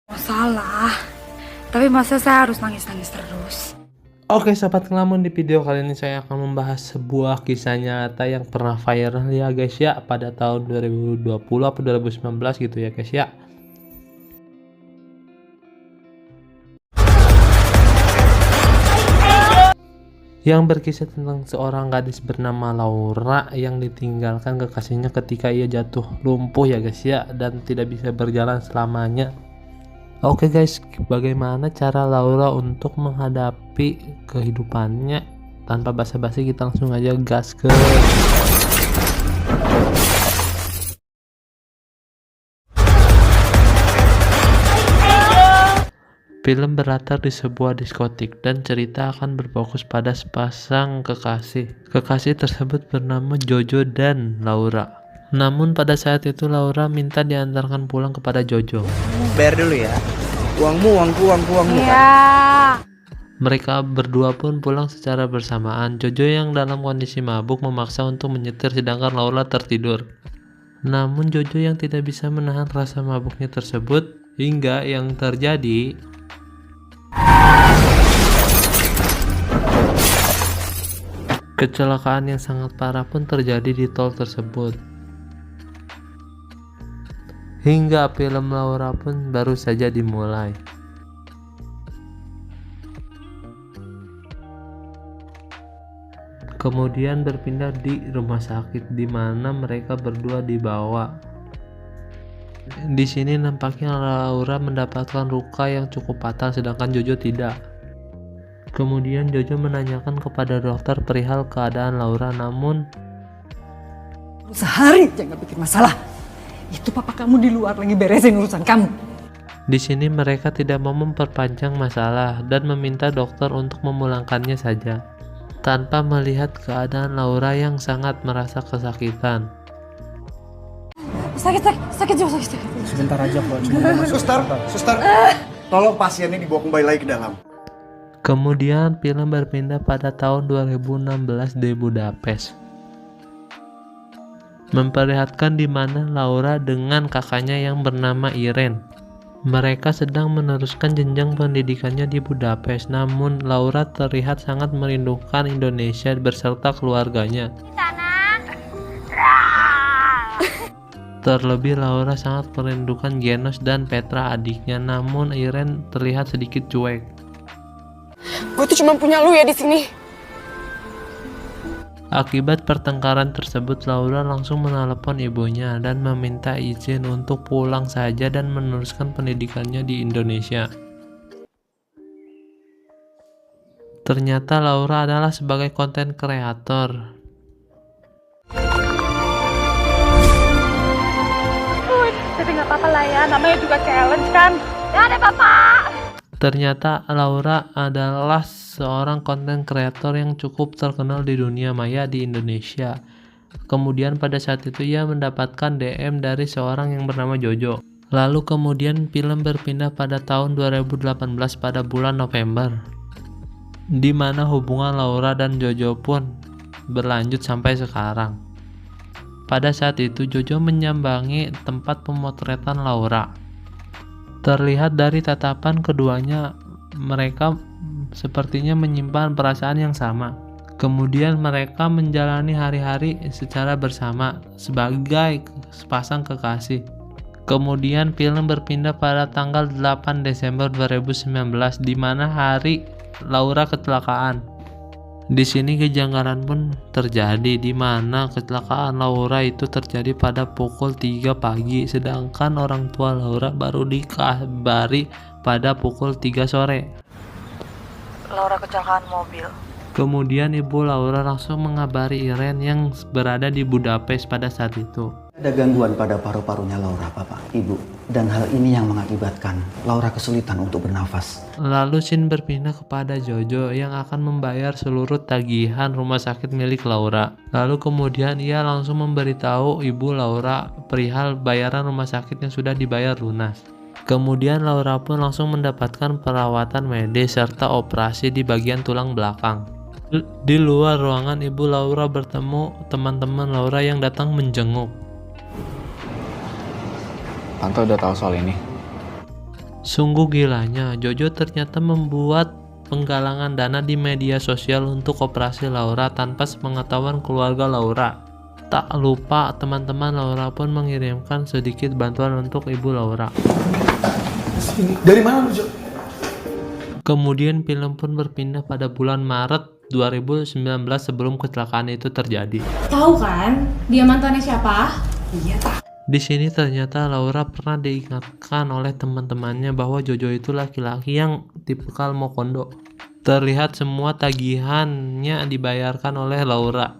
Masalah, tapi masa saya harus nangis-nangis terus? Oke sahabat ngelamun, di video kali ini saya akan membahas sebuah kisah nyata yang pernah viral ya guys ya, pada tahun 2020 atau 2019 gitu ya guys ya. Yang berkisah tentang seorang gadis bernama Laura yang ditinggalkan kekasihnya ketika ia jatuh lumpuh ya guys ya, dan tidak bisa berjalan selamanya. Oke guys, bagaimana cara Laura untuk menghadapi kehidupannya? Tanpa basa-basi kita langsung aja gas ke film. Berlatar di sebuah diskotik dan cerita akan berfokus pada sepasang kekasih. Kekasih tersebut bernama Jojo dan Laura. Namun pada saat itu Laura minta diantarkan pulang kepada Jojo. Bayar dulu ya. Uangmu kan. Ya. Mereka berdua pun pulang secara bersamaan. Jojo yang dalam kondisi mabuk memaksa untuk menyetir sedangkan Laura tertidur. Namun Jojo yang tidak bisa menahan rasa mabuknya tersebut hingga yang terjadi kecelakaan yang sangat parah pun terjadi di tol tersebut. Hingga film Laura pun baru saja dimulai. Kemudian berpindah di rumah sakit di mana mereka berdua dibawa. Di sini nampaknya Laura mendapatkan luka yang cukup fatal sedangkan Jojo tidak. Kemudian Jojo menanyakan kepada dokter perihal keadaan Laura, namun sehari jangan bikin masalah. Itu papa kamu di luar lagi beresin urusan kamu. di sini mereka tidak mau memperpanjang masalah dan meminta dokter untuk memulangkannya saja, tanpa melihat keadaan Laura yang sangat merasa kesakitan. Sakit juga. Sebentar aja kok. Suster. Tolong pasiennya dibawa kembali lagi ke dalam. Kemudian film berpindah pada tahun 2016 di Budapest, memperlihatkan di mana Laura dengan kakaknya yang bernama Irene. Mereka sedang meneruskan jenjang pendidikannya di Budapest, namun Laura terlihat sangat merindukan Indonesia beserta keluarganya. Terlebih Laura sangat merindukan Genos dan Petra adiknya, namun Irene terlihat sedikit cuek. Gue tuh cuma punya lu ya di sini. Akibat pertengkaran tersebut, Laura langsung menelepon ibunya dan meminta izin untuk pulang saja dan meneruskan pendidikannya di Indonesia. Ternyata Laura adalah sebagai konten kreator. Tapi nggak apa-apa lah ya, namanya juga challenge kan. Ya ada bapak. Ternyata Laura adalah seorang konten kreator yang cukup terkenal di dunia maya di Indonesia. Kemudian pada saat itu ia mendapatkan DM dari seorang yang bernama Jojo. Lalu kemudian film berpindah pada tahun 2018 pada bulan November, di mana hubungan Laura dan Jojo pun berlanjut sampai sekarang. Pada saat itu Jojo menyambangi tempat pemotretan Laura. Terlihat dari tatapan keduanya, mereka sepertinya menyimpan perasaan yang sama. Kemudian mereka menjalani hari-hari secara bersama sebagai sepasang kekasih. Kemudian film berpindah pada tanggal 8 Desember 2019 di mana hari Laura kecelakaan. Di sini kejanggalan pun terjadi, di mana kecelakaan Laura itu terjadi pada pukul 3 pagi sedangkan orang tua Laura baru dikabari pada pukul 3 sore. Laura kecelakaan mobil. Kemudian ibu Laura langsung mengabari Irene yang berada di Budapest pada saat itu. Ada gangguan pada paru-parunya Laura, Bapak, Ibu, dan hal ini yang mengakibatkan Laura kesulitan untuk bernafas. Lalu scene berpindah kepada Jojo yang akan membayar seluruh tagihan rumah sakit milik Laura. Lalu kemudian ia langsung memberitahu ibu Laura perihal bayaran rumah sakit yang sudah dibayar lunas. Kemudian Laura pun langsung mendapatkan perawatan medis serta operasi di bagian tulang belakang. Di luar ruangan, ibu Laura bertemu teman-teman Laura yang datang menjenguk. Tante udah tahu soal ini? Sungguh gilanya, Jojo ternyata membuat penggalangan dana di media sosial untuk operasi Laura tanpa sepengetahuan keluarga Laura. Tak lupa teman-teman Laura pun mengirimkan sedikit bantuan untuk ibu Laura. Dari mana lu, Jo? Kemudian film pun berpindah pada bulan Maret 2019 sebelum kecelakaan itu terjadi. Tahu kan dia mantannya siapa? Di sini ternyata Laura pernah diingatkan oleh teman-temannya bahwa Jojo itu laki-laki yang tipikal Mokondo. Terlihat semua tagihannya dibayarkan oleh Laura.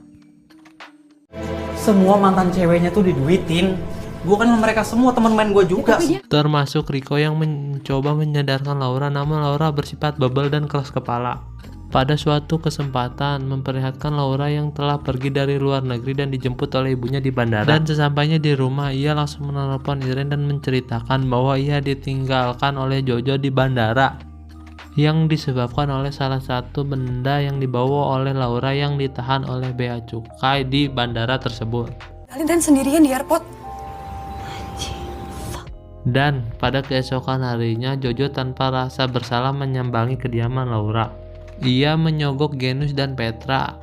Semua mantan ceweknya tuh diduitin. Gue kan mereka semua teman main gue juga. Termasuk Rico yang mencoba menyadarkan Laura, namun Laura bersifat bebal dan keras kepala. Pada suatu kesempatan memperlihatkan Laura yang telah pergi dari luar negeri dan dijemput oleh ibunya di bandara. Dan sesampainya di rumah, ia langsung menelepon Irene dan menceritakan bahwa ia ditinggalkan oleh Jojo di bandara, yang disebabkan oleh salah satu benda yang dibawa oleh Laura yang ditahan oleh bea cukai di bandara tersebut. Kalian sendirian di airport. Dan pada keesokan harinya, Jojo tanpa rasa bersalah menyambangi kediaman Laura. Ia menyogok Genus dan Petra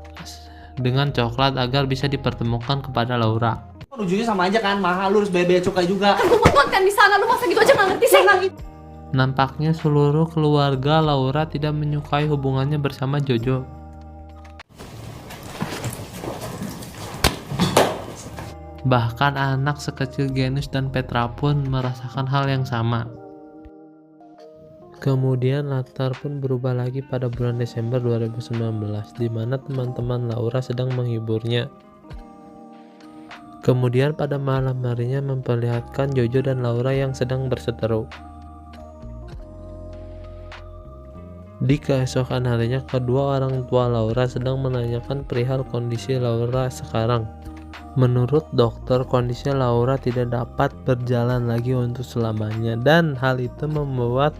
dengan coklat agar bisa dipertemukan kepada Laura. Ujungnya sama aja kan, mahal, lu harus bayar bea cukai juga. Kan gue mau kan di sana, lu masa gitu aja nggak ngerti sih? Nampaknya seluruh keluarga Laura tidak menyukai hubungannya bersama Jojo. Bahkan anak sekecil Genus dan Petra pun merasakan hal yang sama. Kemudian latar pun berubah lagi pada bulan Desember 2019, di mana teman-teman Laura sedang menghiburnya. Kemudian pada malam harinya memperlihatkan Jojo dan Laura yang sedang berseteru. Di keesokan harinya, kedua orang tua Laura sedang menanyakan perihal kondisi Laura sekarang. Menurut dokter, kondisi Laura tidak dapat berjalan lagi untuk selamanya, dan hal itu membuat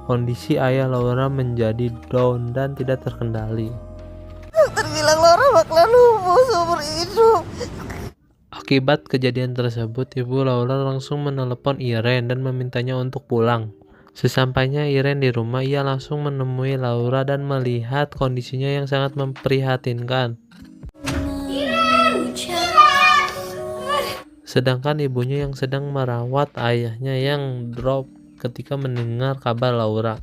kondisi ayah Laura menjadi down dan tidak terkendali. Terbilang Laura bakalan lumpuh seumur hidup. Akibat kejadian tersebut, ibu Laura langsung menelepon Irene dan memintanya untuk pulang. Sesampainya Irene di rumah, ia langsung menemui Laura dan melihat kondisinya yang sangat memprihatinkan. Sedangkan ibunya yang sedang merawat ayahnya yang drop ketika mendengar kabar Laura.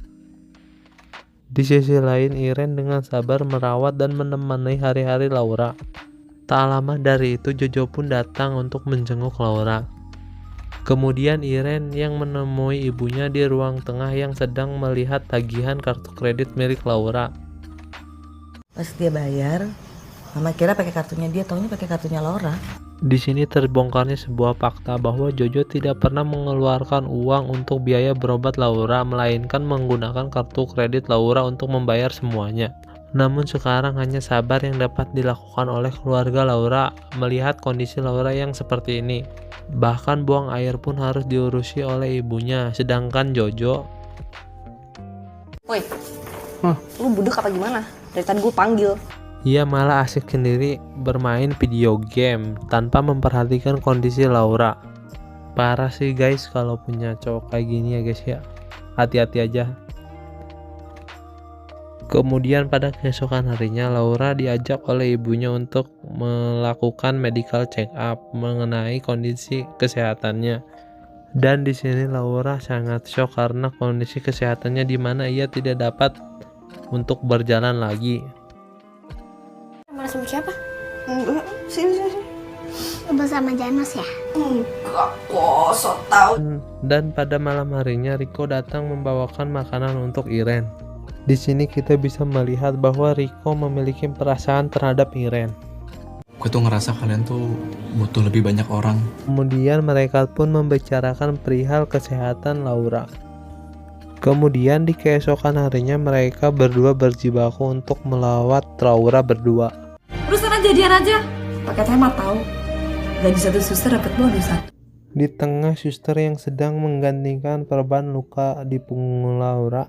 Di sisi lain, Irene dengan sabar merawat dan menemani hari-hari Laura. Tak lama dari itu, Jojo pun datang untuk menjenguk Laura. Kemudian Irene yang menemui ibunya di ruang tengah yang sedang melihat tagihan kartu kredit milik Laura. Pas dia bayar, Mama kira pakai kartunya dia, taunya pakai kartunya Laura. Di sini terbongkarnya sebuah fakta bahwa Jojo tidak pernah mengeluarkan uang untuk biaya berobat Laura, melainkan menggunakan kartu kredit Laura untuk membayar semuanya. Namun sekarang hanya sabar yang dapat dilakukan oleh keluarga Laura melihat kondisi Laura yang seperti ini. Bahkan buang air pun harus diurusi oleh ibunya, sedangkan Jojo... Woi, lu budek apa gimana? Dari tadi gue panggil. Ia malah asik sendiri bermain video game tanpa memperhatikan kondisi Laura. Parah sih guys kalau punya cowok kayak gini ya guys ya. Hati-hati aja. Kemudian pada keesokan harinya Laura diajak oleh ibunya untuk melakukan medical check up mengenai kondisi kesehatannya. Dan di sini Laura sangat shock karena kondisi kesehatannya di mana ia tidak dapat untuk berjalan lagi. Mana sama siapa? Enggak, sini. Bersama Janos ya? Enggak kok, so tau. Dan pada malam harinya Rico datang membawakan makanan untuk Irene. Di sini kita bisa melihat bahwa Rico memiliki perasaan terhadap Irene. Gue tuh ngerasa kalian tuh butuh lebih banyak orang. Kemudian mereka pun membicarakan perihal kesehatan Laura. Kemudian di keesokan harinya mereka berdua berjibaku untuk melawat Laura berdua. Terus sana jadian aja. Pakai hemat tahu. Gaji satu suster dapat bonusan. Di tengah suster yang sedang menggantikan perban luka di punggung Laura,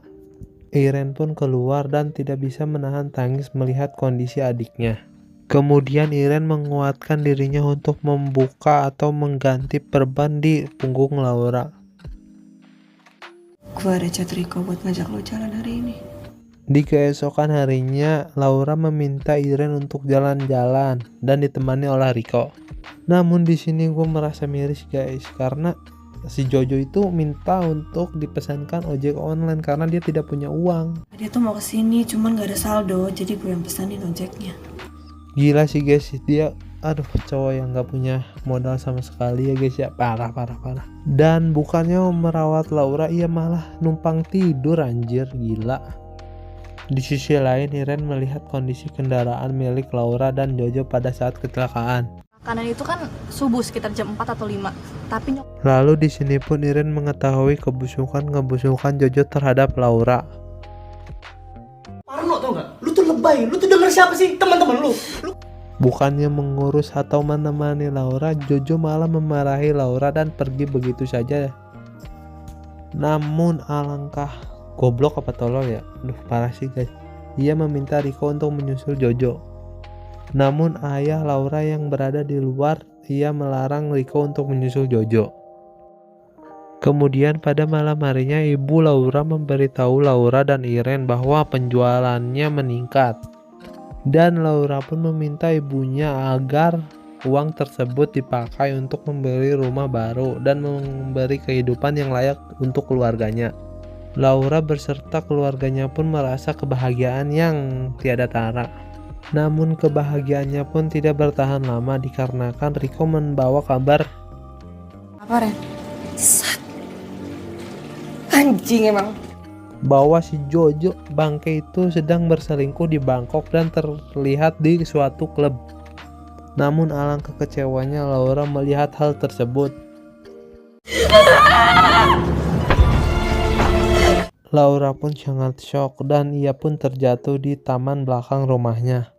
Irene pun keluar dan tidak bisa menahan tangis melihat kondisi adiknya. Kemudian Irene menguatkan dirinya untuk membuka atau mengganti perban di punggung Laura. Gue ada chat Riko buat ngajak lo jalan hari ini. Di keesokan harinya, Laura meminta Iren untuk jalan-jalan dan ditemani oleh Riko. Namun di sini gue merasa miris guys, karena si Jojo itu minta untuk dipesankan ojek online karena dia tidak punya uang. Dia tuh mau kesini, cuman gak ada saldo, jadi gue yang pesanin ojeknya. Gila sih guys, dia cowok yang gak punya modal sama sekali ya guys ya, parah. Dan bukannya merawat Laura, ia malah numpang tidur, anjir, gila. Di sisi lain, Iren melihat kondisi kendaraan milik Laura dan Jojo pada saat kecelakaan. Kanan itu kan subuh sekitar jam 4 atau 5. Tapi Lalu di sini pun Iren mengetahui kebusukan Jojo terhadap Laura. Parno tau gak? Lu tuh lebay, lu tuh denger siapa sih? Teman-teman lu. Bukannya mengurus atau menemani Laura, Jojo malah memarahi Laura dan pergi begitu saja. Namun alangkah goblok apa tolol ya? Parah sih guys. Ia meminta Riko untuk menyusul Jojo. Namun ayah Laura yang berada di luar, ia melarang Riko untuk menyusul Jojo. Kemudian pada malam harinya ibu Laura memberitahu Laura dan Iren bahwa penjualannya meningkat. Dan Laura pun meminta ibunya agar uang tersebut dipakai untuk membeli rumah baru dan memberi kehidupan yang layak untuk keluarganya. Laura beserta keluarganya pun merasa kebahagiaan yang tiada tara. Namun kebahagiaannya pun tidak bertahan lama dikarenakan Riko membawa kabar. apa Ren? Anjing emang. Bahwa si Jojo bangke itu sedang berselingkuh di Bangkok dan terlihat di suatu klub. Namun alangkah kecewanya Laura melihat hal tersebut. Laura pun sangat shock dan ia pun terjatuh di taman belakang rumahnya.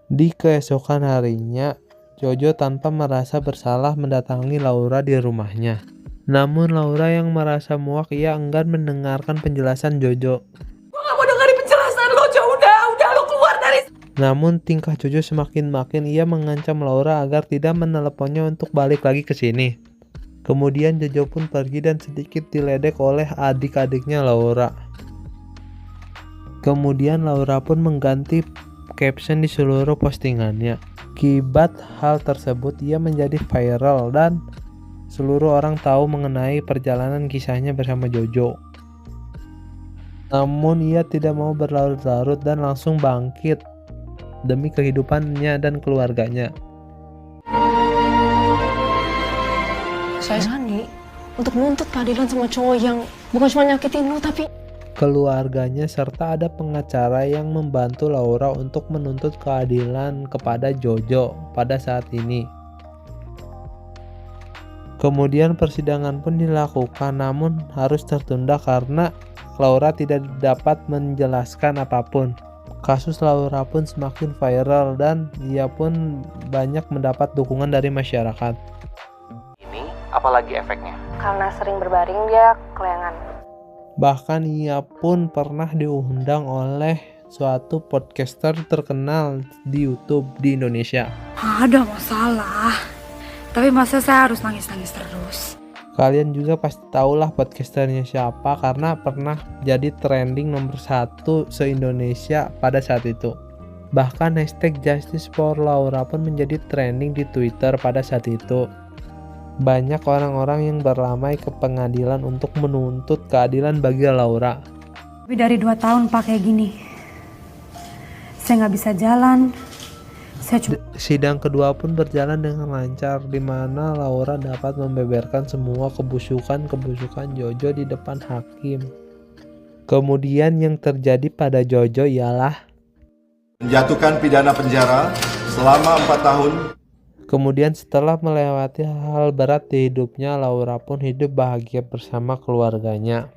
Di keesokan harinya, Jojo tanpa merasa bersalah mendatangi Laura di rumahnya. Namun Laura yang merasa muak, ia enggan mendengarkan penjelasan Jojo. Gue gak mau dengerin penjelasan lo, Jo. Udah lo keluar dari... Namun tingkah Jojo semakin ia mengancam Laura agar tidak meneleponnya untuk balik lagi ke sini. Kemudian Jojo pun pergi dan sedikit diledek oleh adik-adiknya Laura. Kemudian Laura pun mengganti caption di seluruh postingannya. Akibat hal tersebut ia menjadi viral dan seluruh orang tahu mengenai perjalanan kisahnya bersama Jojo. Namun ia tidak mau berlarut-larut dan langsung bangkit demi kehidupannya dan keluarganya. Saya Sani untuk menuntut keadilan sama cowok yang bukan cuma nyakitin lu tapi keluarganya serta ada pengacara yang membantu Laura untuk menuntut keadilan kepada Jojo pada saat ini. Kemudian persidangan pun dilakukan namun harus tertunda karena Laura tidak dapat menjelaskan apapun. Kasus Laura pun semakin viral dan ia pun banyak mendapat dukungan dari masyarakat. Ini apalagi efeknya? karena sering berbaring dia kelayangan. Bahkan ia pun pernah diundang oleh suatu podcaster terkenal di YouTube di Indonesia. Ada masalah, tapi masa saya harus nangis-nangis terus? Kalian juga pasti tahulah podcasternya siapa karena pernah jadi trending nomor 1 se-Indonesia pada saat itu. Bahkan hashtag Justice for Laura pun menjadi trending di Twitter pada saat itu. Banyak orang-orang yang berlamai ke pengadilan untuk menuntut keadilan bagi Laura. Lebih dari 2 tahun pakai gini, saya nggak bisa jalan. Sidang kedua pun berjalan dengan lancar, di mana Laura dapat membeberkan semua kebusukan Jojo di depan hakim. Kemudian yang terjadi pada Jojo ialah menjatuhkan pidana penjara selama 4 tahun. Kemudian setelah melewati hal berat di hidupnya, Laura pun hidup bahagia bersama keluarganya.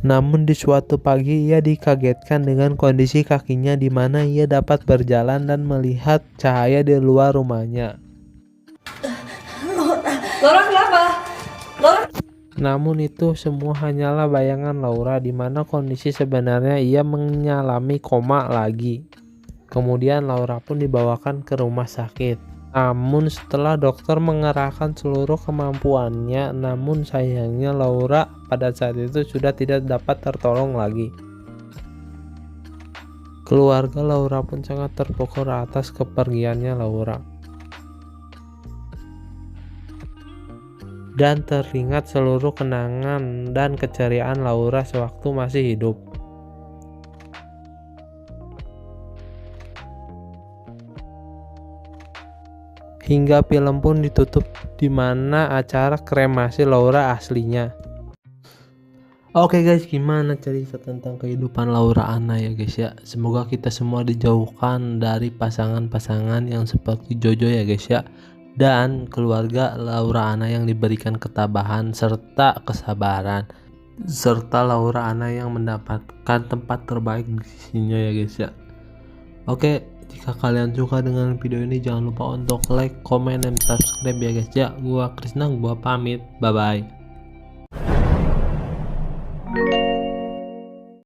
Namun di suatu pagi ia dikagetkan dengan kondisi kakinya di mana ia dapat berjalan dan melihat cahaya di luar rumahnya. Laura kenapa? Laura? Namun itu semua hanyalah bayangan Laura di mana kondisi sebenarnya ia mengalami koma lagi. Kemudian Laura pun dibawakan ke rumah sakit. Namun setelah dokter mengerahkan seluruh kemampuannya, namun sayangnya Laura pada saat itu sudah tidak dapat tertolong lagi. Keluarga Laura pun sangat terpukul atas kepergiannya Laura. Dan teringat seluruh kenangan dan keceriaan Laura sewaktu masih hidup. Hingga film pun ditutup di mana acara kremasi Laura aslinya. Oke guys, gimana cerita tentang kehidupan Laura Anna ya guys ya. Semoga kita semua dijauhkan dari pasangan-pasangan yang seperti Jojo ya guys ya. Dan keluarga Laura Anna yang diberikan ketabahan serta kesabaran. Serta Laura Anna yang mendapatkan tempat terbaik di sisinya ya guys ya. Oke, jika kalian suka dengan video ini jangan lupa untuk like, comment, dan subscribe ya guys ya. Gua Krisna, gua pamit. Bye bye.